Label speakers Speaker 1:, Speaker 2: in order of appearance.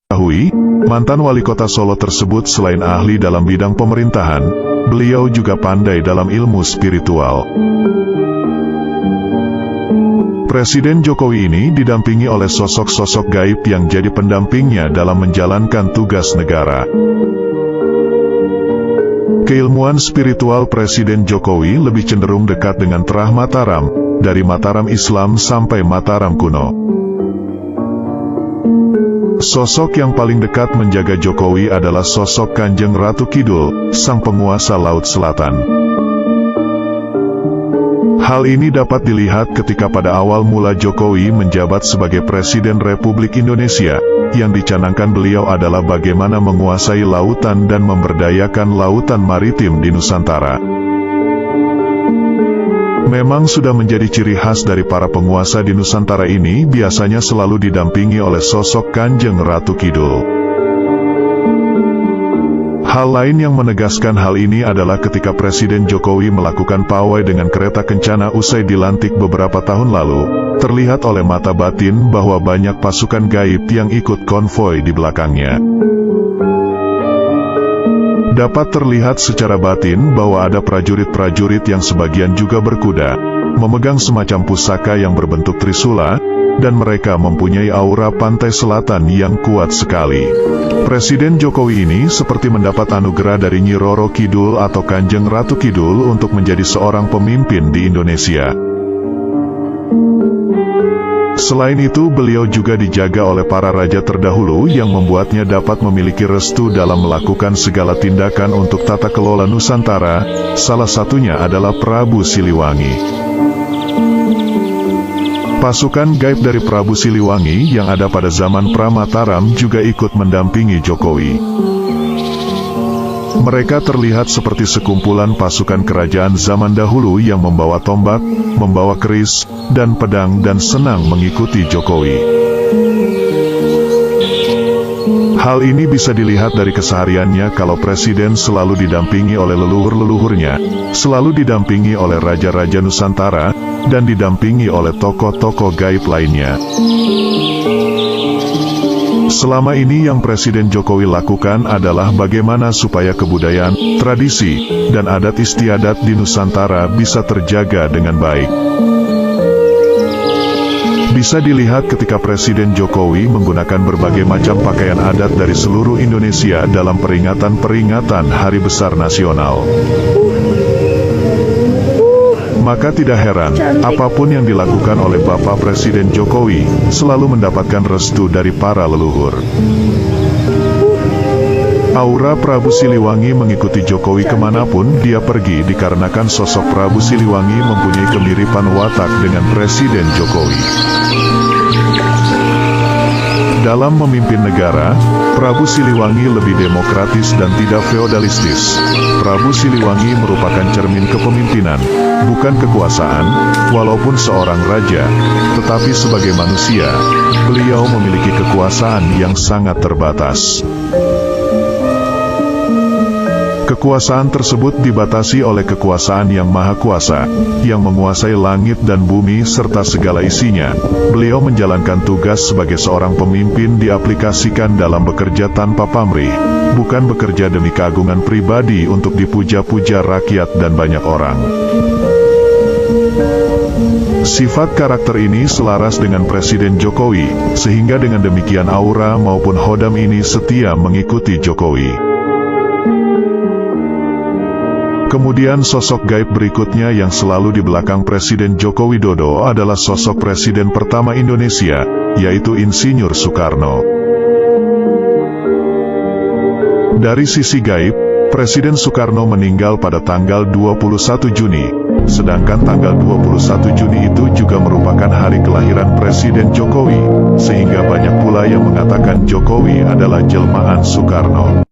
Speaker 1: Diketahui, mantan wali kota Solo tersebut selain ahli dalam bidang pemerintahan, beliau juga pandai dalam ilmu spiritual. Presiden Jokowi ini didampingi oleh sosok-sosok gaib yang jadi pendampingnya dalam menjalankan tugas negara. Keilmuan spiritual Presiden Jokowi lebih cenderung dekat dengan terah Mataram, dari Mataram Islam sampai Mataram kuno. Sosok yang paling dekat menjaga Jokowi adalah sosok Kanjeng Ratu Kidul, sang penguasa Laut Selatan. Hal ini dapat dilihat ketika pada awal mula Jokowi menjabat sebagai Presiden Republik Indonesia, yang dicanangkan beliau adalah bagaimana menguasai lautan dan memberdayakan lautan maritim di Nusantara. Memang sudah menjadi ciri khas dari para penguasa di Nusantara ini biasanya selalu didampingi oleh sosok Kanjeng Ratu Kidul. Hal lain yang menegaskan hal ini adalah ketika Presiden Jokowi melakukan pawai dengan kereta kencana usai dilantik beberapa tahun lalu, terlihat oleh mata batin bahwa banyak pasukan gaib yang ikut konvoi di belakangnya. Dapat terlihat secara batin bahwa ada prajurit-prajurit yang sebagian juga berkuda, memegang semacam pusaka yang berbentuk trisula, dan mereka mempunyai aura pantai selatan yang kuat sekali. Presiden Jokowi ini seperti mendapat anugerah dari Nyi Roro Kidul atau Kanjeng Ratu Kidul untuk menjadi seorang pemimpin di Indonesia. Selain itu, beliau juga dijaga oleh para raja terdahulu yang membuatnya dapat memiliki restu dalam melakukan segala tindakan untuk tata kelola Nusantara, salah satunya adalah Prabu Siliwangi. Pasukan gaib dari Prabu Siliwangi yang ada pada zaman Pra-Mataram juga ikut mendampingi Jokowi. Mereka terlihat seperti sekumpulan pasukan kerajaan zaman dahulu yang membawa tombak, membawa keris, dan pedang dan senang mengikuti Jokowi. Hal ini bisa dilihat dari kesehariannya kalau Presiden selalu didampingi oleh leluhur-leluhurnya, selalu didampingi oleh raja-raja Nusantara, dan didampingi oleh tokoh-tokoh gaib lainnya. Selama ini yang Presiden Jokowi lakukan adalah bagaimana supaya kebudayaan, tradisi, dan adat istiadat di Nusantara bisa terjaga dengan baik. Bisa dilihat ketika Presiden Jokowi menggunakan berbagai macam pakaian adat dari seluruh Indonesia dalam peringatan-peringatan Hari Besar Nasional. Maka tidak heran, apapun yang dilakukan oleh Bapak Presiden Jokowi, selalu mendapatkan restu dari para leluhur. Aura Prabu Siliwangi mengikuti Jokowi kemanapun dia pergi dikarenakan sosok Prabu Siliwangi mempunyai kemiripan watak dengan Presiden Jokowi. Dalam memimpin negara, Prabu Siliwangi lebih demokratis dan tidak feodalistis. Prabu Siliwangi merupakan cermin kepemimpinan, bukan kekuasaan, walaupun seorang raja, tetapi sebagai manusia, beliau memiliki kekuasaan yang sangat terbatas. Kekuasaan tersebut dibatasi oleh kekuasaan yang maha kuasa, yang menguasai langit dan bumi serta segala isinya. Beliau menjalankan tugas sebagai seorang pemimpin diaplikasikan dalam bekerja tanpa pamrih, bukan bekerja demi keagungan pribadi untuk dipuja-puja rakyat dan banyak orang. Sifat karakter ini selaras dengan Presiden Jokowi, sehingga dengan demikian aura maupun hodam ini setia mengikuti Jokowi. Kemudian sosok gaib berikutnya yang selalu di belakang Presiden Joko Widodo adalah sosok Presiden pertama Indonesia, yaitu Insinyur Soekarno. Dari sisi gaib, Presiden Soekarno meninggal pada tanggal 21 Juni, sedangkan tanggal 21 Juni itu juga merupakan hari kelahiran Presiden Jokowi, sehingga banyak pula yang mengatakan Jokowi adalah jelmaan Soekarno.